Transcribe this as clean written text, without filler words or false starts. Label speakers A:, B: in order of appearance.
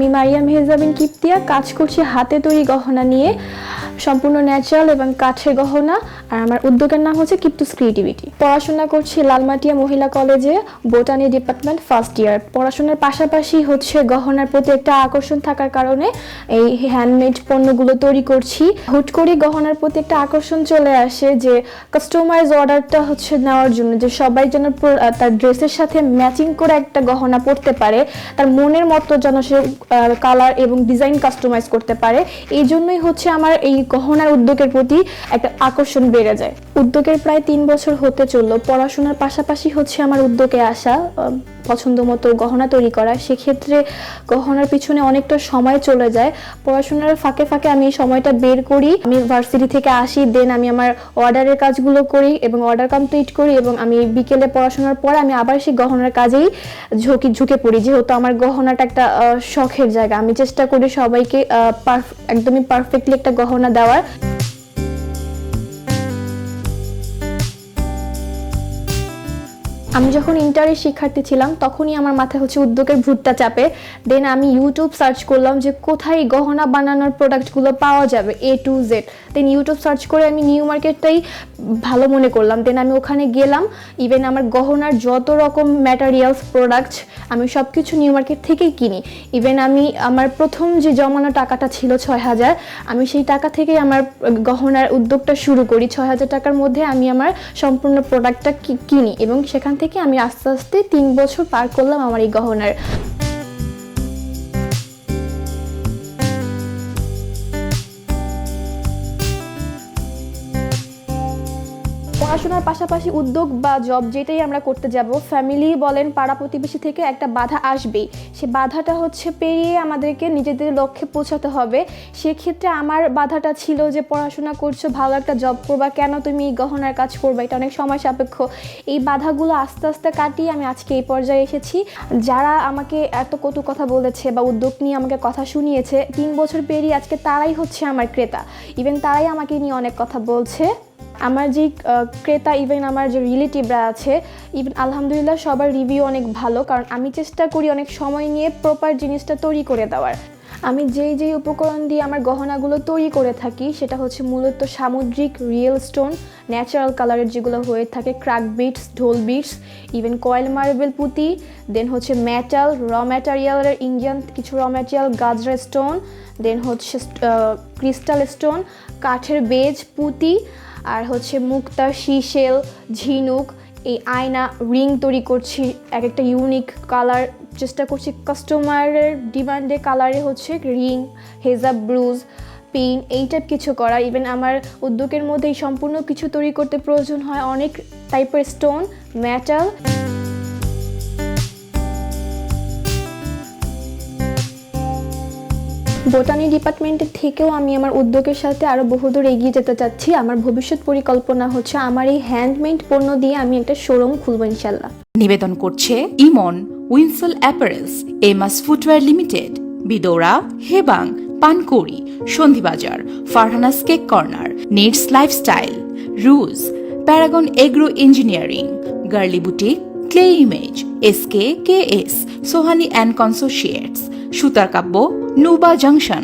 A: আমি মারিয়াম হেজাবিন কিপ্তিয়া, কাজ করছি হাতে তৈরি গহনা নিয়ে, সম্পূর্ণ ন্যাচারাল এবং কাঠের গহনা। আর আমার উদ্যোগের নাম হচ্ছে কিপ্টুস ক্রিয়েটিভিটি। পড়াশোনা করছি লালমাটিয়া মহিলা কলেজে, বোটানি ডিপার্টমেন্ট, ফার্স্ট ইয়ার। পড়াশোনার পাশাপাশি হচ্ছে গহনার প্রতি একটা আকর্ষণ থাকার কারণে এই হ্যান্ডমেড পণ্যগুলো তৈরি করছি। হুট করে গহনার প্রতি একটা আকর্ষণ চলে আসে যে কাস্টমাইজ অর্ডারটা হচ্ছে নেওয়ার জন্য, যে সবাই যেন তার ড্রেসের সাথে ম্যাচিং করে একটা গহনা পরতে পারে, তার মনের মতো যেন সে কালার এবং ডিজাইন কাস্টমাইজ করতে পারে। এই জন্যই হচ্ছে আমার এই গহনার উদ্যোগের প্রতি একটা আকর্ষণ বেড়ে যায়। উদ্যোগের প্রায় 3 বছর হতে চললো। পড়াশোনার পাশাপাশি হচ্ছে আমার উদ্যোগে আসা, পছন্দ মতো গহনা তৈরি করা। সেক্ষেত্রে গহনার পিছনে অনেকটা সময় চলে যায়। পড়াশোনার ফাঁকে ফাঁকে আমি সময়টা বের করি। আমি ভার্সিটি থেকে আসি, দেন আমি আমার অর্ডারের কাজগুলো করি এবং অর্ডার কমপ্লিট করি, এবং আমি বিকেলে পড়াশোনার পরে আমি আবার সেই গহনার কাজেই ঝুঁকে পড়ি। যেহেতু আমার গহনাটা একটা শখের জায়গা, আমি চেষ্টা করি সবাইকে একদমই পারফেক্টলি একটা গহনা দেওয়ার। আমি যখন ইন্টারের শিক্ষার্থী ছিলাম তখনই আমার মাথায় হচ্ছে উদ্যোগের ভূতটা চাপে। দেন আমি ইউটিউব সার্চ করলাম যে কোথায় গহনা বানানোর প্রোডাক্টগুলো পাওয়া যাবে A to Z। Then YouTube search করে আমি নিউ মার্কেটটাই ভালো মনে করলাম। দেন আমি ওখানে গেলাম। ইভেন আমার গহনার যত রকম ম্যাটেরিয়ালস, প্রোডাক্টস আমি সব কিছু নিউ মার্কেট থেকেই কিনি। ইভেন আমি আমার প্রথম যে জমানো টাকাটা ছিল 6,000, আমি সেই টাকা থেকেই আমার গহনার উদ্যোগটা শুরু করি। 6,000 টাকার মধ্যে আমি আমার সম্পূর্ণ প্রোডাক্টটা কিনি, এবং সেখান থেকে আমি আস্তে আস্তে 3 বছর পার করলাম আমার এই গহনার। পড়াশোনার পাশাপাশি উদ্যোগ বা জব যেটাই আমরা করতে যাব, ফ্যামিলি বলেন, পাড়া প্রতিবেশী থেকে একটা বাধা আসবেই। সে বাধাটা হচ্ছে পেরিয়ে আমাদেরকে নিজেদের লক্ষ্যে পৌঁছাতে হবে। সেক্ষেত্রে আমার বাধাটা ছিল যে পড়াশোনা করছো, ভালো একটা জব করবা, কেন তুমি এই গহনার কাজ করবা, এটা অনেক সময় সাপেক্ষ। এই বাধাগুলো আস্তে আস্তে কাটিয়ে আমি আজকে এই পর্যায়ে এসেছি। যারা আমাকে এত কটু কথা বলেছে বা উদ্যোগ নিয়ে আমাকে কথা শুনিয়েছে, 3 বছর পেরিয়ে আজকে তারাই হচ্ছে আমার ক্রেতা। ইভেন তারাই আমাকে নিয়ে অনেক কথা বলছে। আমার যে ক্রেতা, ইভেন আমার যে রিলেটিভরা আছে, ইভেন আলহামদুলিল্লাহ সবার রিভিউ অনেক ভালো, কারণ আমি চেষ্টা করি অনেক সময় নিয়ে প্রপার জিনিসটা তৈরি করে দেওয়ার। আমি যেই উপকরণ দিয়ে আমার গহনাগুলো তৈরি করে থাকি সেটা হচ্ছে মূলত সামুদ্রিক রিয়েল স্টোন, ন্যাচারাল কালারের যেগুলো হয়ে থাকে, ক্রাক বিটস, ঢোল বিটস, ইভেন কয়েল মার্বেল পুঁতি, দেন হচ্ছে মেটাল, র ম্যাটেরিয়ালের ইন্ডিয়ান কিছু র ম্যাটেরিয়াল, গাজরা স্টোন, দেন হচ্ছে ক্রিস্টাল স্টোন, কাঠের বেজ, পুঁতি, আর হচ্ছে মুক্তা, শিশেল, ঝিনুক, এই আয়না, রিং তৈরি করছি এক একটা ইউনিক কালার, চেষ্টা করছি কাস্টমারের ডিমান্ডে কালারে হচ্ছে রিং, হেজাব, ব্লুজ, পিন, এই টাইপ কিছু করা। ইভেন আমার উদ্যোগের মধ্যে এই সম্পূর্ণ কিছু তৈরি করতে প্রয়োজন হয় অনেক টাইপের স্টোন, মেটাল। বোটানি ডিপার্টমেন্টের থেকেও আমি আমার উদ্যোগের সাথে আরও বহুদূর এগিয়ে যেতে চাচ্ছি। আমার ভবিষ্যৎ পরিকল্পনা হচ্ছে আমার এই হ্যান্ডমেড পণ্য দিয়ে আমি একটা শোরুম খুলবো ইনশাল্লাহ।
B: নিবেদন করছে Emon, Winsel apparels, Emas footwear limited, Bidora, Hebang, Pankouri, Sandhibazar, Farhana's cake corner, needs lifestyle, Rouge, Paragon agro engineering, girly boutique, clay image, SKKS, Sohani and কনসোসিয়েটস, সুতার কাব্য, নুবা জাংশন।